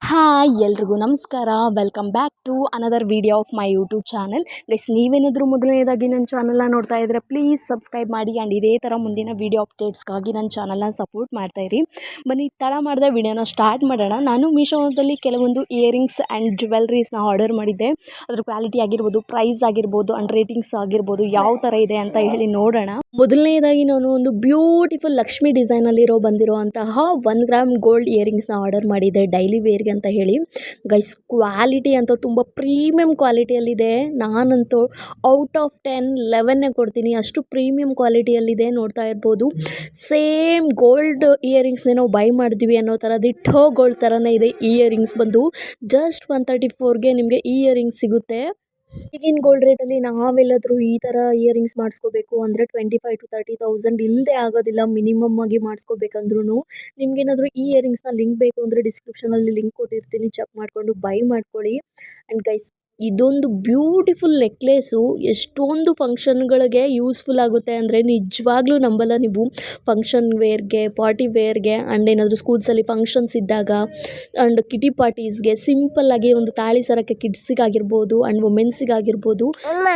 Hi ಎಲ್ರಿಗೂ ನಮಸ್ಕಾರ. Welcome back to another video of my YouTube channel. Guys, ನೀವೇನಾದರೂ ಮೊದಲನೇದಾಗಿ ನನ್ನ ಚಾನಲ್ನ ನೋಡ್ತಾ ಇದ್ದರೆ ಪ್ಲೀಸ್ ಸಬ್ಸ್ಕ್ರೈಬ್ ಮಾಡಿ ಆ್ಯಂಡ್ ಇದೇ ಥರ ಮುಂದಿನ ವೀಡಿಯೋ ಅಪ್ಡೇಟ್ಸ್ಗಾಗಿ ನನ್ನ ಚಾನಲ್ನ ಸಪೋರ್ಟ್ ಮಾಡ್ತಾಯಿರಿ. ಬನ್ನಿ ತಡ ಮಾಡಿದೆ ವಿಡಿಯೋನ ಸ್ಟಾರ್ಟ್ ಮಾಡೋಣ. ನಾನು ಮೀಶೋದಲ್ಲಿ ಕೆಲವೊಂದು ಇಯರಿಂಗ್ಸ್ ಆ್ಯಂಡ್ ಜ್ಯುವೆಲ್ರೀಸ್ನ ಆರ್ಡರ್ ಮಾಡಿದ್ದೆ. ಅದ್ರ ಕ್ವಾಲಿಟಿ ಆಗಿರ್ಬೋದು, ಪ್ರೈಸ್ ಆಗಿರ್ಬೋದು ಆ್ಯಂಡ್ ರೇಟಿಂಗ್ಸ್ ಆಗಿರ್ಬೋದು ಯಾವ ಥರ ಇದೆ ಅಂತ ಹೇಳಿ ನೋಡೋಣ. ಮೊದಲನೇದಾಗಿ ನಾನು ಒಂದು ಬ್ಯೂಟಿಫುಲ್ ಲಕ್ಷ್ಮಿ ಡಿಸೈನಲ್ಲಿರೋ ಬಂದಿರುವಂತಹ 1 ಗ್ರಾಮ್ ಗೋಲ್ಡ್ ಇಯರಿಂಗ್ಸ್ನ ಆರ್ಡರ್ ಮಾಡಿದ್ದೆ ಡೈಲಿ ವೇರ್ಗೆ ಅಂತ ಹೇಳಿ. ಗೈಸ್, ಕ್ವಾಲಿಟಿ ಅಂತೂ ತುಂಬ ಪ್ರೀಮಿಯಂ ಕ್ವಾಲಿಟಿಯಲ್ಲಿದೆ. ನಾನಂತೂ ಔಟ್ ಆಫ್ 10 11 ಕೊಡ್ತೀನಿ, ಅಷ್ಟು ಪ್ರೀಮಿಯಂ ಕ್ವಾಲಿಟಿಯಲ್ಲಿದೆ. ನೋಡ್ತಾ ಇರ್ಬೋದು, ಸೇಮ್ ಗೋಲ್ಡ್ ಇಯರಿಂಗ್ಸ್ನೇ ನಾವು ಬೈ ಮಾಡಿದ್ವಿ ಅನ್ನೋ ಥರ ದಿಟ್ಟೋ ಗೋಲ್ಡ್ ಥರನೇ ಇದೆ. ಇಯರಿಂಗ್ಸ್ ಬಂದು ಜಸ್ಟ್ 134ಗೆ ನಿಮಗೆ ಇಯರಿಂಗ್ಸ್ ಸಿಗುತ್ತೆ. ಈಗಿನ ಗೋಲ್ಡ್ ರೇಟಲ್ಲಿ ನಾವೆಲ್ಲಾದರೂ ಈ ಥರ ಇಯರಿಂಗ್ಸ್ ಮಾಡಿಸ್ಕೋಬೇಕು ಅಂದರೆ 25,000 to 30,000 ಇಲ್ಲದೆ ಆಗೋದಿಲ್ಲ. ಮಿನಿಮಮ್ ಆಗಿ ಮಾಡಿಸ್ಕೋಬೇಕಂದ್ರೂ ನಿಮ್ಗೇನಾದರೂ ಈ ಇಯರಿಂಗ್ಸ್ನ ಲಿಂಕ್ ಬೇಕು ಅಂದರೆ ಡಿಸ್ಕ್ರಿಪ್ಷನಲ್ಲಿ ಲಿಂಕ್ ಕೊಟ್ಟಿರ್ತೀನಿ, ಚೆಕ್ ಮಾಡಿಕೊಂಡು ಬೈ ಮಾಡ್ಕೊಳ್ಳಿ. ಆ್ಯಂಡ್ ಗೈಸ್, ಇದೊಂದು ಬ್ಯೂಟಿಫುಲ್ ನೆಕ್ಲೇಸು ಎಷ್ಟೊಂದು ಫಂಕ್ಷನ್ಗಳಿಗೆ ಯೂಸ್ಫುಲ್ ಆಗುತ್ತೆ ಅಂದರೆ ನಿಜವಾಗ್ಲೂ ನಂಬಲ್ಲ ನೀವು. ಫಂಕ್ಷನ್ ವೇರ್ಗೆ, ಪಾರ್ಟಿ ವೇರ್ಗೆ ಆ್ಯಂಡ್ ಏನಾದರೂ ಸ್ಕೂಲ್ಸಲ್ಲಿ ಫಂಕ್ಷನ್ಸ್ ಇದ್ದಾಗ ಆ್ಯಂಡ್ ಕಿಟಿ ಪಾರ್ಟೀಸ್ಗೆ ಸಿಂಪಲ್ಲಾಗಿ ಒಂದು ತಾಳಿ ಸರಕ್ಕೆ ಕಿಡ್ಸಿಗಾಗಿರ್ಬೋದು ಆ್ಯಂಡ್ ವುಮೆನ್ಸಿಗಾಗಿರ್ಬೋದು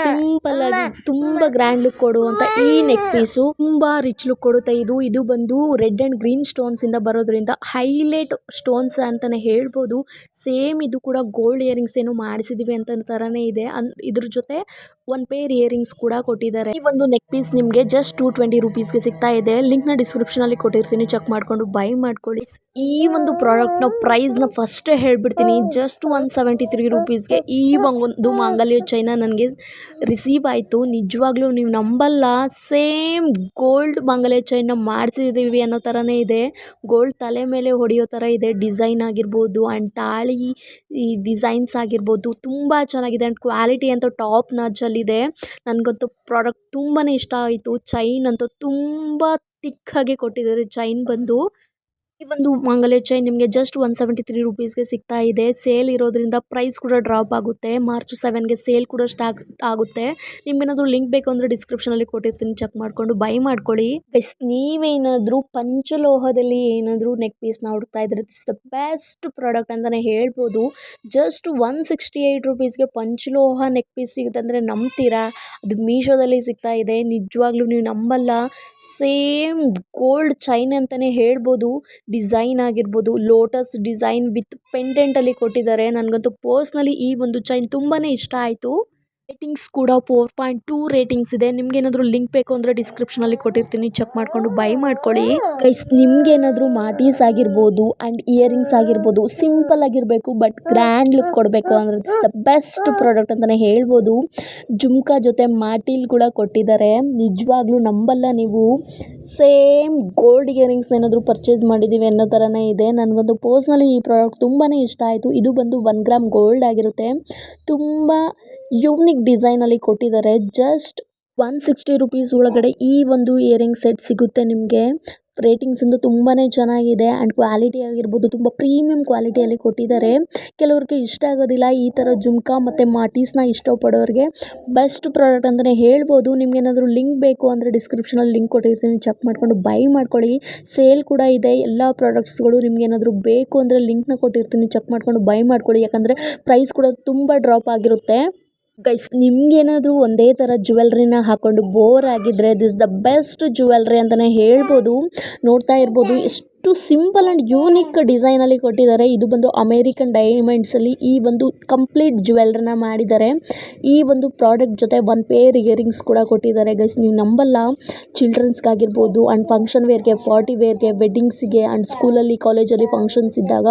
ಸಿಂಪಲ್ಲಾಗಿ ತುಂಬ ಗ್ರ್ಯಾಂಡ್ ಲುಕ್ ಕೊಡುವಂಥ ಈ ನೆಕ್ ಪೀಸು ತುಂಬ ರಿಚ್ ಲುಕ್ ಕೊಡುತ್ತೆ. ಇದು ಬಂದು ರೆಡ್ ಆ್ಯಂಡ್ ಗ್ರೀನ್ ಸ್ಟೋನ್ಸಿಂದ ಬರೋದ್ರಿಂದ ಹೈಲೈಟ್ ಸ್ಟೋನ್ಸ್ ಅಂತಲೇ ಹೇಳ್ಬೋದು. ಸೇಮ್ ಇದು ಕೂಡ ಗೋಲ್ಡ್ ಇಯರಿಂಗ್ಸ್ ಏನು ಮಾಡಿಸಿದ್ದೀವಿ ಅಂತ ಥರನೇ ಇದೆ. ಇದ್ರ ಜೊತೆ 1 ಪೇರ್ ಇಯರಿಂಗ್ಸ್ ಕೂಡ ಕೊಟ್ಟಿದ್ದಾರೆ. ಈ ಒಂದು ನೆಕ್ ಪೀಸ್ ನಿಮಗೆ ಜಸ್ಟ್ 220 ರುಪೀಸ್ಗೆ ಸಿಗ್ತಾ ಇದೆ. ಲಿಂಕ್ನ ಡಿಸ್ಕ್ರಿಪ್ಷನಲ್ಲಿ ಕೊಟ್ಟಿರ್ತೀನಿ, ಚೆಕ್ ಮಾಡಿಕೊಂಡು ಬೈ ಮಾಡ್ಕೊಳ್ಳಿ. ಈ ಒಂದು ಪ್ರಾಡಕ್ಟ್ನ ಪ್ರೈಸ್ನ ಫಸ್ಟೇ ಹೇಳ್ಬಿಡ್ತೀನಿ, ಜಸ್ಟ್ 173 ರುಪೀಸ್ಗೆ ಈ ಒಂದು ಮಾಂಗಲ್ಯ ಚೈನ ನನಗೆ ರಿಸೀವ್ ಆಯಿತು. ನಿಜವಾಗ್ಲೂ ನೀವು ನಂಬಲ್ಲ, ಸೇಮ್ ಗೋಲ್ಡ್ ಮಾಂಗಲ್ಯ ಚೈನ್ನ ಮಾಡಿಸಿದ್ದೀವಿ ಅನ್ನೋ ಥರನೇ ಇದೆ. ಗೋಲ್ಡ್ ತಲೆ ಮೇಲೆ ಹೊಡೆಯೋ ಥರ ಇದೆ. ಡಿಸೈನ್ ಆಗಿರ್ಬೋದು ಆ್ಯಂಡ್ ತಾಳಿ ಈ ಡಿಸೈನ್ಸ್ ಆಗಿರ್ಬೋದು ತುಂಬ ಚೆನ್ನಾಗಿದೆ. ಆ್ಯಂಡ್ ಕ್ವಾಲಿಟಿ ಅಂತೂ ಟಾಪ್ ನಾಚಲ್ಲಿದೆ. ನನಗಂತೂ ಪ್ರಾಡಕ್ಟ್ ತುಂಬಾ ಇಷ್ಟ ಆಯಿತು. ಚೈನ್ ಅಂತೂ ತುಂಬ ತಿಕ್ಕಾಗಿ ಕೊಟ್ಟಿದ್ದಾರೆ. ಚೈನ್ ಬಂದು ಈ ಒಂದು ಮಾಂಗಲ್ಯ ಚೈನ್ ನಿಮಗೆ ಜಸ್ಟ್ 173 ರುಪೀಸ್ಗೆ ಸಿಗ್ತಾ ಇದೆ. ಸೇಲ್ ಇರೋದ್ರಿಂದ ಪ್ರೈಸ್ ಕೂಡ ಡ್ರಾಪ್ ಆಗುತ್ತೆ. ಮಾರ್ಚ್ 7ಗೆ ಸೇಲ್ ಕೂಡ ಸ್ಟಾರ್ಟ್ ಆಗುತ್ತೆ. ನಿಮ್ಗೇನಾದರೂ ಲಿಂಕ್ ಬೇಕು ಅಂದರೆ ಡಿಸ್ಕ್ರಿಪ್ಷನಲ್ಲಿ ಕೊಟ್ಟಿರ್ತೀನಿ, ಚೆಕ್ ಮಾಡಿಕೊಂಡು ಬೈ ಮಾಡ್ಕೊಳ್ಳಿ. ಗೈಸ್, ನೀವೇನಾದರೂ ಪಂಚಲೋಹದಲ್ಲಿ ಏನಾದರೂ ನೆಕ್ ಪೀಸ್ನ ಹುಡುಕ್ತಾ ಇದ್ರೆ ದಿಸ್ ದ ಬೆಸ್ಟ್ ಪ್ರಾಡಕ್ಟ್ ಅಂತಲೇ ಹೇಳ್ಬೋದು. ಜಸ್ಟ್ 168 ರುಪೀಸ್ಗೆ ಪಂಚಲೋಹ ನೆಕ್ ಪೀಸ್ ಸಿಗುತ್ತೆ ಅಂದರೆ ನಂಬ್ತೀರಾ? ಅದು ಮೀಶೋದಲ್ಲಿ ಸಿಗ್ತಾ ಇದೆ. ನಿಜವಾಗ್ಲೂ ನೀವು ನಂಬಲ್ಲ, ಸೇಮ್ ಗೋಲ್ಡ್ ಚೈನ್ ಅಂತಲೇ ಹೇಳ್ಬೋದು. ಡಿಸೈನ್ ಆಗಿರ್ಬೋದು, ಲೋಟಸ್ ಡಿಸೈನ್ ವಿತ್ ಪೆಂಡೆಂಟಲ್ಲಿ ಕೊಟ್ಟಿದ್ದಾರೆ. ನನಗಂತೂ ಪರ್ಸ್ನಲಿ ಈ ಒಂದು ಚೈನ್ ತುಂಬಾ ಇಷ್ಟ ಆಯಿತು. ರೇಟಿಂಗ್ಸ್ ಕೂಡ 4.2 ರೇಟಿಂಗ್ಸ್ ಇದೆ. ನಿಮ್ಗೇನಾದರೂ ಲಿಂಕ್ ಬೇಕು ಅಂದರೆ ಡಿಸ್ಕ್ರಿಪ್ಷನಲ್ಲಿ ಕೊಟ್ಟಿರ್ತೀನಿ, ಚೆಕ್ ಮಾಡಿಕೊಂಡು ಬೈ ಮಾಡ್ಕೊಳ್ಳಿ. ಗೈಸ್, ನಿಮ್ಗೇನಾದರೂ ಮಾಟೀಸ್ ಆಗಿರ್ಬೋದು ಆ್ಯಂಡ್ ಇಯರಿಂಗ್ಸ್ ಆಗಿರ್ಬೋದು ಸಿಂಪಲ್ ಆಗಿರಬೇಕು ಬಟ್ ಗ್ರ್ಯಾಂಡ್ ಲುಕ್ ಕೊಡಬೇಕು ಅಂದರೆ ದಿಸ್ ದ ಬೆಸ್ಟ್ ಪ್ರಾಡಕ್ಟ್ ಅಂತಲೇ ಹೇಳ್ಬೋದು. ಜುಮ್ಕಾ ಜೊತೆ ಮಾಟೀಲ್ ಕೂಡ ಕೊಟ್ಟಿದ್ದಾರೆ. ನಿಜವಾಗ್ಲೂ ನಂಬಲ್ಲ ನೀವು, ಸೇಮ್ ಗೋಲ್ಡ್ ಇಯರಿಂಗ್ಸ್ನ ಏನಾದರೂ ಪರ್ಚೇಸ್ ಮಾಡಿದ್ದೀವಿ ಅನ್ನೋ ಥರನೇ ಇದೆ. ನನಗಂತೂ ಪರ್ಸ್ನಲಿ ಈ ಪ್ರಾಡಕ್ಟ್ ತುಂಬಾ ಇಷ್ಟ ಆಯಿತು. ಇದು ಬಂದು 1 ಗ್ರಾಮ್ ಗೋಲ್ಡ್ ಆಗಿರುತ್ತೆ. ತುಂಬ ಯೂನಿಕ್ ಡಿಸೈನಲ್ಲಿ ಕೊಟ್ಟಿದ್ದಾರೆ. ಜಸ್ಟ್ 160 ರುಪೀಸ್ ಒಳಗಡೆ ಈ ಒಂದು ಇಯರಿಂಗ್ ಸೆಟ್ ಸಿಗುತ್ತೆ ನಿಮಗೆ. ರೇಟಿಂಗ್ಸ್ ಅಂತೂ ತುಂಬಾ ಚೆನ್ನಾಗಿದೆ ಆ್ಯಂಡ್ ಕ್ವಾಲಿಟಿ ಆಗಿರ್ಬೋದು ತುಂಬ ಪ್ರೀಮಿಯಂ ಕ್ವಾಲಿಟಿಯಲ್ಲಿ ಕೊಟ್ಟಿದ್ದಾರೆ. ಕೆಲವ್ರಿಗೆ ಇಷ್ಟ ಆಗೋದಿಲ್ಲ ಈ ಥರ ಜುಮ್ಕಾ ಮತ್ತು ಮಾಟೀಸ್ನ ಇಷ್ಟಪಡೋರಿಗೆ ಬೆಸ್ಟ್ ಪ್ರಾಡಕ್ಟ್ ಅಂತಲೇ ಹೇಳ್ಬೋದು. ನಿಮ್ಗೇನಾದರೂ ಲಿಂಕ್ ಬೇಕು ಅಂದರೆ ಡಿಸ್ಕ್ರಿಪ್ಷನಲ್ಲಿ ಲಿಂಕ್ ಕೊಟ್ಟಿರ್ತೀನಿ, ಚೆಕ್ ಮಾಡಿಕೊಂಡು ಬೈ ಮಾಡ್ಕೊಳ್ಳಿ. ಸೇಲ್ ಕೂಡ ಇದೆ ಎಲ್ಲ ಪ್ರಾಡಕ್ಟ್ಸ್ಗಳು. ನಿಮ್ಗೇನಾದರೂ ಬೇಕು ಅಂದರೆ ಲಿಂಕ್ನ ಕೊಟ್ಟಿರ್ತೀನಿ, ಚೆಕ್ ಮಾಡಿಕೊಂಡು ಬೈ ಮಾಡ್ಕೊಳ್ಳಿ. ಯಾಕಂದರೆ ಪ್ರೈಸ್ ಕೂಡ ತುಂಬ ಡ್ರಾಪ್ ಆಗಿರುತ್ತೆ. ಗೈಸ್, ನಿಮ್ಗೇನಾದರೂ ಒಂದೇ ಥರ ಜ್ಯುವೆಲ್ರಿನ ಹಾಕ್ಕೊಂಡು ಬೋರ್ ಆಗಿದ್ದರೆ ದಿಸ್ ದ ಬೆಸ್ಟ್ ಜ್ಯುವೆಲ್ರಿ ಅಂತಲೇ ಹೇಳ್ಬೋದು. ನೋಡ್ತಾ ಇರ್ಬೋದು ಎಷ್ಟು ಸಿಂಪಲ್ ಆ್ಯಂಡ್ ಯೂನಿಕ್ ಡಿಸೈನಲ್ಲಿ ಕೊಟ್ಟಿದ್ದಾರೆ. ಇದು ಬಂದು ಅಮೇರಿಕನ್ ಡೈಮಂಡ್ಸಲ್ಲಿ ಈ ಒಂದು ಕಂಪ್ಲೀಟ್ ಜ್ಯುವೆಲ್ರಿನ ಮಾಡಿದ್ದಾರೆ. ಈ ಒಂದು ಪ್ರಾಡಕ್ಟ್ ಜೊತೆ 1 ಪೇರ್ ಇಯರಿಂಗ್ಸ್ ಕೂಡ ಕೊಟ್ಟಿದ್ದಾರೆ. ಗೈಸ್, ನೀವು ನಂಬಲ್ಲ, ಚಿಲ್ಡ್ರನ್ಸ್ಗಾಗಿರ್ಬೋದು ಆ್ಯಂಡ್ ಫಂಕ್ಷನ್ ವೇರ್ಗೆ, ಪಾರ್ಟಿ ವೇರ್ಗೆ, ವೆಡ್ಡಿಂಗ್ಸಿಗೆ ಆ್ಯಂಡ್ ಸ್ಕೂಲಲ್ಲಿ ಕಾಲೇಜಲ್ಲಿ ಫಂಕ್ಷನ್ಸ್ ಇದ್ದಾಗ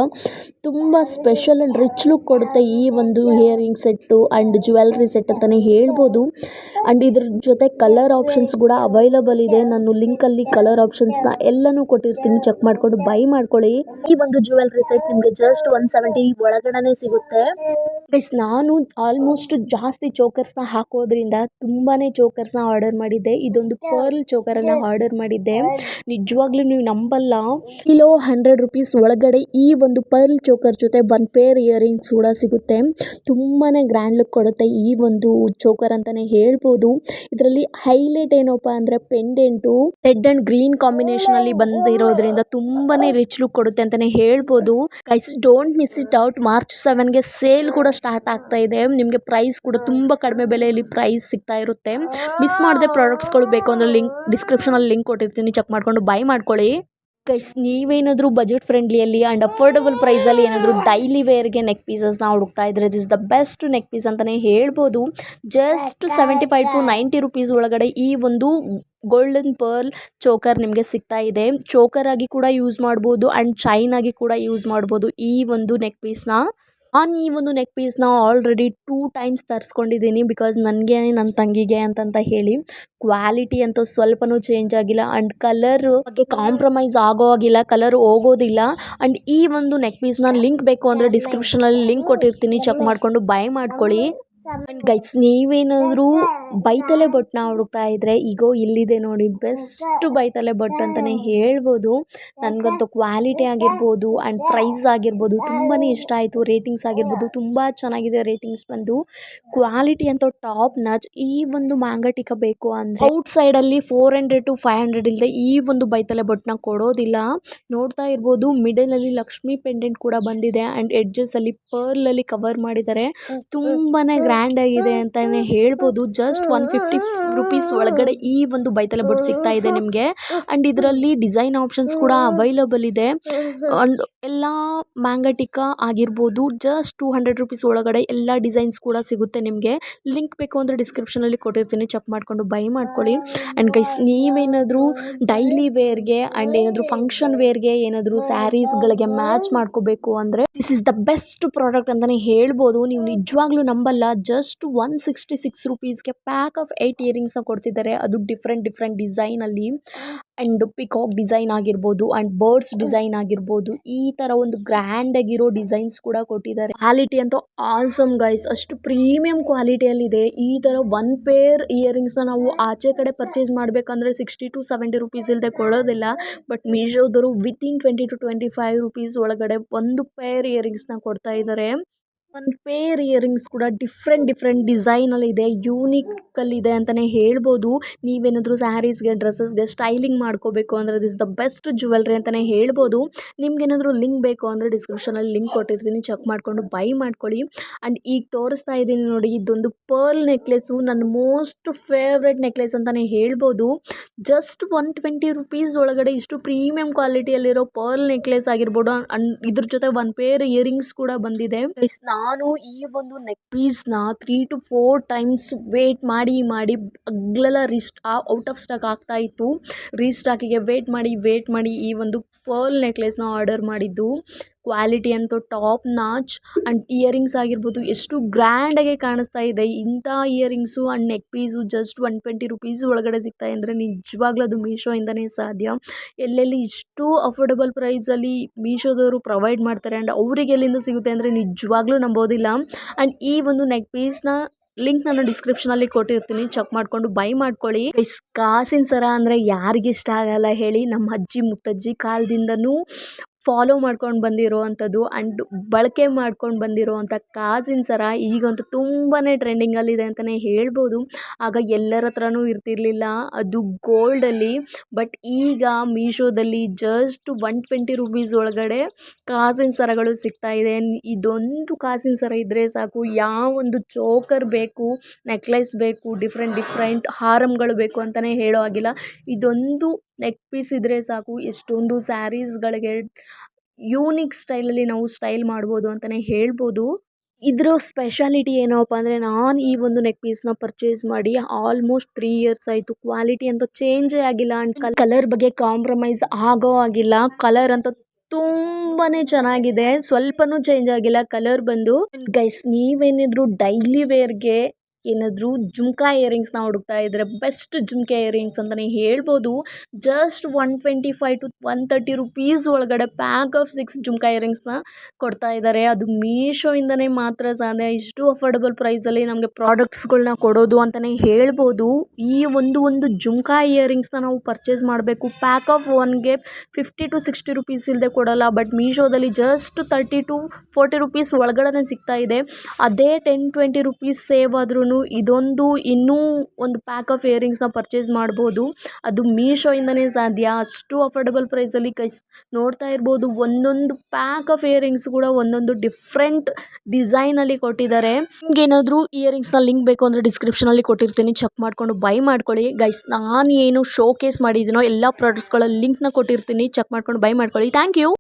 ತುಂಬ ಸ್ಪೆಷಲ್ ಆ್ಯಂಡ್ ರಿಚ್ ಲುಕ್ ಕೊಡುತ್ತೆ ಈ ಒಂದು earring set and jewellery set ಅಂತಲೇ ಹೇಳ್ಬೋದು. ಆ್ಯಂಡ್ ಇದ್ರ ಜೊತೆ ಕಲರ್ ಆಪ್ಷನ್ಸ್ ಕೂಡ ಅವೈಲಬಲ್ ಇದೆ. ನಾನು ಲಿಂಕಲ್ಲಿ ಕಲರ್ ಆಪ್ಷನ್ಸ್ನ ಎಲ್ಲನೂ ಕೊಟ್ಟಿರ್ತೀನಿ, ಚೆಕ್ ಮಾಡಿಕೊಂಡು ಬೈ ಮಾಡ್ಕೊಳ್ಳಿ. ಈ ಒಂದು ಜ್ಯುವೆಲ್ರಿ ಸೆಟ್ ನಿಮಗೆ ಜಸ್ಟ್ 170 ಒಳಗಡೆ ಸಿಗುತ್ತೆ. ಗೈಸ್ ನಾನು ಆಲ್ಮೋಸ್ಟ್ ಜಾಸ್ತಿ ಚೋಕರ್ಸ್ನ ಹಾಕೋದ್ರಿಂದ ತುಂಬಾ ಚೋಕರ್ಸ್ನ ಆರ್ಡರ್ ಮಾಡಿದ್ದೆ. ಇದೊಂದು ಪರ್ಲ್ ಚೋಕರನ್ನು ಆರ್ಡರ್ ಮಾಡಿದ್ದೆ. ನಿಜವಾಗ್ಲೂ ನೀವು ನಂಬಲ್ಲ, ಕಿಲೋ 100 ರುಪೀಸ್ ಒಳಗಡೆ ಈ ಒಂದು ಪರ್ಲ್ ಚೋಕರ್ ಜೊತೆ ಒಂದು ಪೇರ್ ಇಯರಿಂಗ್ಸ್ ಕೂಡ ಸಿಗುತ್ತೆ. ತುಂಬಾ ಗ್ರ್ಯಾಂಡ್ ಲುಕ್ ಕೊಡುತ್ತೆ ಈ ಒಂದು ಚೋಕರ್ ಅಂತಲೇ ಹೇಳ್ಬೋದು. ಇದರಲ್ಲಿ ಹೈಲೈಟ್ ಏನಪ್ಪ ಅಂದರೆ ಪೆಂಡೆಂಟು ರೆಡ್ ಆ್ಯಂಡ್ ಗ್ರೀನ್ ಕಾಂಬಿನೇಷನಲ್ಲಿ ಬಂದಿರೋದ್ರಿಂದ ತುಂಬಾ ರಿಚ್ ಲುಕ್ ಕೊಡುತ್ತೆ ಅಂತಲೇ ಹೇಳ್ಬೋದು. Guys don't miss it out. March 7ಗೆ ಸೇಲ್ ಕೂಡ ಸ್ಟಾರ್ಟ್ ಆಗ್ತಾ ಇದೆ. ನಿಮಗೆ ಪ್ರೈಸ್ ಕೂಡ ತುಂಬ ಕಡಿಮೆ ಬೆಲೆಯಲ್ಲಿ ಪ್ರೈಸ್ ಸಿಗ್ತಾ ಇರುತ್ತೆ. ಮಿಸ್ ಮಾಡದೆ ಪ್ರಾಡಕ್ಟ್ಸ್ಗಳು ಬೇಕು ಅಂದರೆ ಡಿಸ್ಕ್ರಿಪ್ಷನಲ್ಲಿ ಲಿಂಕ್ ಕೊಟ್ಟಿರ್ತೀನಿ, ಚೆಕ್ ಮಾಡ್ಕೊಂಡು ಬೈ ಮಾಡ್ಕೊಳ್ಳಿ. ಗೈಸ್ ನೀವೇನಾದರೂ ಬಜೆಟ್ ಫ್ರೆಂಡ್ಲಿಯಲ್ಲಿ ಆ್ಯಂಡ್ ಅಫೋರ್ಡಬಲ್ ಪ್ರೈಸಲ್ಲಿ ಏನಾದರೂ ಡೈಲಿ ವೇರ್ಗೆ ನೆಕ್ ಪೀಸಸ್ನ ಹುಡುಕ್ತಾ ಇದ್ರೆ this the best neck piece ಅಂತಲೇ ಹೇಳ್ಬೋದು. ಜಸ್ಟ್ 75 to 90 ರುಪೀಸ್ ಒಳಗಡೆ ಈ ಒಂದು ಗೋಲ್ಡನ್ ಪರ್ಲ್ ಚೋಕರ್ ನಿಮಗೆ ಸಿಗ್ತಾ ಇದೆ. ಚೋಕರ್ ಆಗಿ ಕೂಡ ಯೂಸ್ ಮಾಡ್ಬೋದು ಆ್ಯಂಡ್ ಚೈನ್ ಆಗಿ ಕೂಡ ಯೂಸ್ ಮಾಡ್ಬೋದು ಈ ಒಂದು ನೆಕ್ ಪೀಸ್ನ. ನಾನು ಈ ಒಂದು ನೆಕ್ ಪೀಸ್ನ ಆಲ್ರೆಡಿ 2 ಟೈಮ್ಸ್ ತರಿಸ್ಕೊಂಡಿದ್ದೀನಿ, ಬಿಕಾಸ್ ನನಗೆ ನನ್ನ ತಂಗಿಗೆ ಅಂತಂತ ಹೇಳಿ. ಕ್ವಾಲಿಟಿ ಅಂತೂ ಸ್ವಲ್ಪನೂ ಚೇಂಜ್ ಆಗಿಲ್ಲ ಆ್ಯಂಡ್ ಕಲರ್ ಬಗ್ಗೆ ಕಾಂಪ್ರಮೈಸ್ ಆಗೋ ಆಗಿಲ್ಲ, ಕಲರ್ ಹೋಗೋದಿಲ್ಲ. ಆ್ಯಂಡ್ ಈ ಒಂದು ನೆಕ್ ಪೀಸ್ನ ಲಿಂಕ್ ಬೇಕು ಅಂದರೆ ಡಿಸ್ಕ್ರಿಪ್ಷನಲ್ಲಿ ಲಿಂಕ್ ಕೊಟ್ಟಿರ್ತೀನಿ, ಚೆಕ್ ಮಾಡಿಕೊಂಡು ಬೈ ಮಾಡ್ಕೊಳ್ಳಿ. ಆ್ಯಂಡ್ ಗೈಸ್ ನೀವೇನಾದರೂ ಬೈತಲೆ ಬೊಟ್ಟನ್ನ ಹುಡುಕ್ತಾ ಇದ್ದರೆ ಈಗೋ ಇಲ್ಲಿದೆ ನೋಡಿ, ಬೆಸ್ಟ್ ಬೈತಲೆ ಬೊಟ್ಟು ಅಂತಲೇ ಹೇಳ್ಬೋದು. ನನಗಂತೂ ಕ್ವಾಲಿಟಿ ಆಗಿರ್ಬೋದು ಆ್ಯಂಡ್ ಪ್ರೈಸ್ ಆಗಿರ್ಬೋದು ತುಂಬಾ ಇಷ್ಟ ಆಯಿತು. ರೇಟಿಂಗ್ಸ್ ಆಗಿರ್ಬೋದು ತುಂಬ ಚೆನ್ನಾಗಿದೆ. ರೇಟಿಂಗ್ಸ್ ಬಂದು ಕ್ವಾಲಿಟಿ ಅಂತೂ ಟಾಪ್ ನಾಚ್. ಈ ಒಂದು ಮ್ಯಾಂಗಟಿಕ ಬೇಕು ಅಂದರೆ ಔಟ್ ಸೈಡಲ್ಲಿ 400 to 500 ಇಲ್ಲದೆ ಈ ಒಂದು ಬೈತಲೆ ಬೊಟ್ಟನ್ನ ಕೊಡೋದಿಲ್ಲ. ನೋಡ್ತಾ ಇರ್ಬೋದು ಮಿಡಲಲ್ಲಿ ಲಕ್ಷ್ಮಿ ಪೆಂಡೆಂಟ್ ಕೂಡ ಬಂದಿದೆ ಆ್ಯಂಡ್ ಎಡ್ಜಸಲ್ಲಿ ಪರ್ಲಲ್ಲಿ ಕವರ್ ಮಾಡಿದ್ದಾರೆ. ತುಂಬಾ ಗ್ರ್ಯಾಂಡ್ ಆಗಿದೆ ಅಂತಲೇ ಹೇಳ್ಬೋದು. ಜಸ್ಟ್ 150 ರುಪೀಸ್ ಒಳಗಡೆ ಈ ಒಂದು ಬೈತಲೆ ಬೊಟ್ಟು ಸಿಗ್ತಾ ಇದೆ ನಿಮಗೆ. ಆ್ಯಂಡ್ ಇದರಲ್ಲಿ ಡಿಸೈನ್ ಆಪ್ಷನ್ಸ್ ಕೂಡ ಅವೈಲಬಲ್ ಇದೆ. ಆ್ಯಂಡ್ ಎಲ್ಲ ಮ್ಯಾಂಗಟಿಕ ಆಗಿರ್ಬೋದು ಜಸ್ಟ್ 200 ರುಪೀಸ್ ಒಳಗಡೆ ಎಲ್ಲ ಡಿಸೈನ್ಸ್ ಕೂಡ ಸಿಗುತ್ತೆ ನಿಮಗೆ. ಲಿಂಕ್ ಬೇಕು ಅಂದರೆ ಡಿಸ್ಕ್ರಿಪ್ಷನಲ್ಲಿ ಕೊಟ್ಟಿರ್ತೀನಿ, ಚೆಕ್ ಮಾಡಿಕೊಂಡು ಬೈ ಮಾಡ್ಕೊಳ್ಳಿ. ಆ್ಯಂಡ್ ಗೈಸ್ ನೀವೇನಾದರೂ ಡೈಲಿ ವೇರ್ಗೆ ಆ್ಯಂಡ್ ಏನಾದರೂ ಫಂಕ್ಷನ್ ವೇರ್ಗೆ ಏನಾದರೂ ಸ್ಯಾರೀಸ್ಗಳಿಗೆ ಮ್ಯಾಚ್ ಮಾಡ್ಕೋಬೇಕು ಅಂದರೆ this is the best product ಅಂತಲೇ ಹೇಳ್ಬೋದು. ನೀವು ನಿಜವಾಗ್ಲೂ ನಂಬಲ್ಲ, ಜಸ್ಟ್ 166 ರುಪೀಸ್ಗೆ ಪ್ಯಾಕ್ ಆಫ್ 8 ಇಯರಿಂಗ್ಸ್ನ ಕೊಡ್ತಿದ್ದಾರೆ. ಅದು ಡಿಫ್ರೆಂಟ್ ಡಿಸೈನಲ್ಲಿ ಆ್ಯಂಡ್ ಪಿಕಾಕ್ ಡಿಸೈನ್ ಆಗಿರ್ಬೋದು ಆ್ಯಂಡ್ ಬರ್ಡ್ಸ್ ಡಿಸೈನ್ ಆಗಿರ್ಬೋದು, ಈ ಥರ ಒಂದು ಗ್ರ್ಯಾಂಡ್ ಆಗಿರೋ ಡಿಸೈನ್ಸ್ ಕೂಡ ಕೊಟ್ಟಿದ್ದಾರೆ. ಕ್ವಾಲಿಟಿ ಅಂತೂ ಆಸಮ್ ಗೈಸ್, ಅಷ್ಟು ಪ್ರೀಮಿಯಂ ಕ್ವಾಲಿಟಿಯಲ್ಲಿದೆ. ಈ ಥರ ಒನ್ ಪೇರ್ ಇಯರಿಂಗ್ಸ್ನ ನಾವು ಆಚೆ ಕಡೆ ಪರ್ಚೇಸ್ ಮಾಡಬೇಕಂದ್ರೆ 60 to 70 ರುಪೀಸ್ ಇಲ್ಲದೆ ಕೊಡೋದಿಲ್ಲ. ಬಟ್ ಮೀಶೋದವರು ವಿತಿನ್ 20 to 25 ರುಪೀಸ್ ಒಳಗಡೆ ಒಂದು ಪೇರ್ ಇಯರಿಂಗ್ಸ್ನ ಕೊಡ್ತಾ ಇದ್ದಾರೆ. ಒಂದು ಪೇರ್ ಇಯರಿಂಗ್ಸ್ ಕೂಡ ಡಿಫ್ರೆಂಟ್ ಡಿಸೈನಲ್ಲಿದೆ, ಯೂನಿಕಲ್ಲಿದೆ ಅಂತಲೇ ಹೇಳ್ಬೋದು. ನೀವೇನಾದರೂ ಸ್ಯಾರೀಸ್ಗೆ ಡ್ರೆಸ್ಸಸ್ಗೆ ಸ್ಟೈಲಿಂಗ್ ಮಾಡ್ಕೋಬೇಕು ಅಂದರೆ ದಿಸ್ ದ ಬೆಸ್ಟ್ ಜ್ಯುವೆಲ್ರಿ ಅಂತಲೇ ಹೇಳ್ಬೋದು. ನಿಮ್ಗೇನಾದರೂ ಲಿಂಕ್ ಬೇಕು ಅಂದರೆ ಡಿಸ್ಕ್ರಿಪ್ಷನಲ್ಲಿ ಲಿಂಕ್ ಕೊಟ್ಟಿರ್ತೀನಿ, ಚೆಕ್ ಮಾಡಿಕೊಂಡು ಬೈ ಮಾಡ್ಕೊಳ್ಳಿ. ಆ್ಯಂಡ್ ಈಗ ತೋರಿಸ್ತಾ ಇದ್ದೀನಿ ನೋಡಿ, ಇದೊಂದು ಪರ್ಲ್ ನೆಕ್ಲೆಸ್ಸು ನನ್ನ ಮೋಸ್ಟ್ ಫೇವ್ರೆಟ್ ನೆಕ್ಲೆಸ್ ಅಂತಲೇ ಹೇಳ್ಬೋದು. ಜಸ್ಟ್ 120 ರುಪೀಸ್ ಒಳಗಡೆ ಇಷ್ಟು ಪ್ರೀಮಿಯಂ ಕ್ವಾಲಿಟಿಯಲ್ಲಿರೋ ಪರ್ಲ್ ನೆಕ್ಲೆಸ್ ಆಗಿರ್ಬೋದು ಆ್ಯಂಡ್ ಇದ್ರ ಜೊತೆ ಒಂದು ಪೇರ್ ಇಯರಿಂಗ್ಸ್ ಕೂಡ ಬಂದಿದೆ. ನಾನು ಈ ಒಂದು ನೆಕ್ ಪೀಸ್ನ 3 to 4 ಟೈಮ್ಸ್ ವೇಟ್ ಮಾಡಿ ಅಗ್ಲೆಲ್ಲ ಔಟ್ ಆಫ್ ಸ್ಟಾಕ್ ಆಗ್ತಾ ಇತ್ತು. ರೀಸ್ಟಾಕಿಗೆ ವೇಟ್ ಮಾಡಿ ಈ ಒಂದು ಪರ್ಲ್ ನೆಕ್ಲೆಸ್ನ ಆರ್ಡರ್ ಮಾಡಿದ್ದು. ಕ್ವಾಲಿಟಿ ಅಂತೂ ಟಾಪ್ ನಾಚ್ ಆ್ಯಂಡ್ ಇಯರಿಂಗ್ಸ್ ಆಗಿರ್ಬೋದು ಎಷ್ಟು ಗ್ರ್ಯಾಂಡಾಗಿ ಕಾಣಿಸ್ತಾ ಇದೆ. ಇಂಥ earrings and neck piece just 120 rupees ಒಳಗಡೆ ಸಿಗ್ತಾ ಅಂದರೆ ನಿಜವಾಗ್ಲೂ ಅದು ಮೀಶೋಯಿಂದನೇ ಸಾಧ್ಯ. ಎಲ್ಲೆಲ್ಲಿ ಇಷ್ಟು ಅಫೋರ್ಡಬಲ್ ಪ್ರೈಸಲ್ಲಿ ಮೀಶೋದವರು ಪ್ರೊವೈಡ್ ಮಾಡ್ತಾರೆ ಆ್ಯಂಡ್ ಅವ್ರಿಗೆ ಎಲ್ಲಿಂದ ಸಿಗುತ್ತೆ ಅಂದರೆ ನಿಜವಾಗ್ಲೂ ನಂಬೋದಿಲ್ಲ. ಆ್ಯಂಡ್ ಈ ಒಂದು ನೆಕ್ ಪೀಸ್ನ ಲಿಂಕ್ ನಾನು ಡಿಸ್ಕ್ರಿಪ್ಷನಲ್ಲಿ ಕೊಟ್ಟಿರ್ತೀನಿ, ಚೆಕ್ ಮಾಡಿಕೊಂಡು ಬೈ ಮಾಡ್ಕೊಳ್ಳಿ. ಕಾಸಿನ ಸರ ಅಂದರೆ ಯಾರಿಗಿಷ್ಟ ಆಗಲ್ಲ ಹೇಳಿ. ನಮ್ಮ ಅಜ್ಜಿ ಮುತ್ತಜ್ಜಿ ಕಾಲದಿಂದನೂ ಫಾಲೋ ಮಾಡ್ಕೊಂಡು ಬಂದಿರೋ ಅಂಥದ್ದು ಆ್ಯಂಡ್ ಬಳಕೆ ಮಾಡ್ಕೊಂಡು ಬಂದಿರೋ ಅಂಥ ಕಾಸಿನ ಸರ ಈಗಂತೂ ತುಂಬಾ ಟ್ರೆಂಡಿಂಗಲ್ಲಿದೆ ಅಂತಲೇ ಹೇಳ್ಬೋದು. ಆಗ ಎಲ್ಲರ ಹತ್ರನೂ ಇರ್ತಿರ್ಲಿಲ್ಲ, ಅದು ಗೋಲ್ಡಲ್ಲಿ. ಬಟ್ ಈಗ ಮೀಶೋದಲ್ಲಿ ಜಸ್ಟ್ 120 ರುಪೀಸ್ ಒಳಗಡೆ ಕಾಸಿನ ಸರಗಳು ಸಿಗ್ತಾ ಇದೆ. ಇದೊಂದು ಕಾಸಿನ ಸರ ಇದ್ದರೆ ಸಾಕು, ಯಾವೊಂದು ಚೋಕರ್ ಬೇಕು, ನೆಕ್ಲೆಸ್ ಬೇಕು, ಡಿಫ್ರೆಂಟ್ ಹಾರಮ್ಗಳು ಬೇಕು ಅಂತಲೇ ಹೇಳೋ ಆಗಿಲ್ಲ. ಇದೊಂದು ನೆಕ್ ಪೀಸ್ ಇದ್ದರೆ ಸಾಕು, ಎಷ್ಟೊಂದು ಸ್ಯಾರೀಸ್ಗಳಿಗೆ ಯೂನಿಕ್ ಸ್ಟೈಲಲ್ಲಿ ನಾವು ಸ್ಟೈಲ್ ಮಾಡ್ಬೋದು ಅಂತಲೇ ಹೇಳ್ಬೋದು. ಇದರ ಸ್ಪೆಷಾಲಿಟಿ ಏನಪ್ಪ ಅಂದರೆ ನಾನು ಈ ಒಂದು ನೆಕ್ ಪೀಸ್ನ ಪರ್ಚೇಸ್ ಮಾಡಿ ಆಲ್ಮೋಸ್ಟ್ 3 ಇಯರ್ಸ್ ಆಯಿತು. ಕ್ವಾಲಿಟಿ ಅಂತೂ ಚೇಂಜೇ ಆಗಿಲ್ಲ ಆ್ಯಂಡ್ ಕಲರ್ ಬಗ್ಗೆ ಕಾಂಪ್ರಮೈಸ್ ಆಗೋ ಆಗಿಲ್ಲ. ಕಲರ್ ಅಂತೂ ತುಂಬಾ ಚೆನ್ನಾಗಿದೆ, ಸ್ವಲ್ಪನೂ ಚೇಂಜ್ ಆಗಿಲ್ಲ ಕಲರ್ ಬಂದು. ಗೈಸ್ ನೀವೇನಿದ್ರು ಡೈಲಿ ವೇರ್ಗೆ ಏನಾದರೂ ಜುಮ್ಕಾ ಇಯರಿಂಗ್ಸ್ನ ಹುಡುಕ್ತಾ ಇದ್ದರೆ ಬೆಸ್ಟ್ ಜುಮ್ಕಾ ಇಯರಿಂಗ್ಸ್ ಅಂತಲೇ ಹೇಳ್ಬೋದು. ಜಸ್ಟ್ 125 to 130 ರುಪೀಸ್ ಒಳಗಡೆ ಪ್ಯಾಕ್ ಆಫ್ 6 ಜುಮ್ಕಾ ಇಯರಿಂಗ್ಸ್ನ ಕೊಡ್ತಾ ಇದ್ದಾರೆ. ಅದು ಮೀಶೋಯಿಂದನೇ ಮಾತ್ರ ಸಾಧ್ಯ. ಇಷ್ಟು ಅಫೋರ್ಡಬಲ್ ಪ್ರೈಸಲ್ಲಿ ನಮಗೆ ಪ್ರಾಡಕ್ಟ್ಸ್ಗಳನ್ನ ಕೊಡೋದು ಅಂತಲೇ ಹೇಳ್ಬೋದು. ಈ ಒಂದು ಜುಮ್ಕಾ ಇಯರಿಂಗ್ಸ್ನ ನಾವು ಪರ್ಚೇಸ್ ಮಾಡಬೇಕು. ಪ್ಯಾಕ್ ಆಫ್ ಒನ್ಗೆ 50 to 60 ರುಪೀಸ್ ಇಲ್ಲದೆ ಕೊಡಲ್ಲ. ಬಟ್ ಮೀಶೋದಲ್ಲಿ ಜಸ್ಟ್ 30 to 40 ರುಪೀಸ್ ಒಳಗಡೆ ಸಿಗ್ತಾ ಇದೆ. ಅದೇ 10-20 ರುಪೀಸ್ ಸೇವ್ ಆದ್ರೂ ಇದೊಂದು ಇನ್ನೂ ಒಂದು ಪ್ಯಾಕ್ ಆಫ್ ಇಯರಿಂಗ್ಸ್ನ ಪರ್ಚೇಸ್ ಮಾಡ್ಬೋದು. ಅದು ಮೀಶೋಯಿಂದನೇ ಸಾಧ್ಯ. ಅಷ್ಟು ಅಫೋರ್ಡಬಲ್ ಪ್ರೈಸಲ್ಲಿ ಗೈಸ್ ನೋಡ್ತಾ ಇರ್ಬೋದು. ಒಂದೊಂದು ಪ್ಯಾಕ್ ಆಫ್ ಇಯರಿಂಗ್ಸ್ ಕೂಡ ಒಂದೊಂದು ಡಿಫ್ರೆಂಟ್ ಡಿಸೈನಲ್ಲಿ ಕೊಟ್ಟಿದ್ದಾರೆ. ನಿಮ್ಗೆ ಏನಾದರೂ ಇಯರಿಂಗ್ಸ್ನ ಲಿಂಕ್ ಬೇಕು ಅಂದರೆ ಡಿಸ್ಕ್ರಿಪ್ಷನಲ್ಲಿ ಕೊಟ್ಟಿರ್ತೀನಿ, ಚೆಕ್ ಮಾಡಿಕೊಂಡು ಬೈ ಮಾಡ್ಕೊಳ್ಳಿ. ಗೈಸ್ ನಾನು ಏನು ಶೋ ಕೇಸ್ ಮಾಡಿದ್ದೀನೋ ಎಲ್ಲ ಪ್ರಾಡಕ್ಟ್ಸ್ಗಳ ಲಿಂಕ್ನ ಕೊಟ್ಟಿರ್ತೀನಿ, ಚೆಕ್ ಮಾಡ್ಕೊಂಡು ಬೈ ಮಾಡ್ಕೊಳ್ಳಿ. Thank you.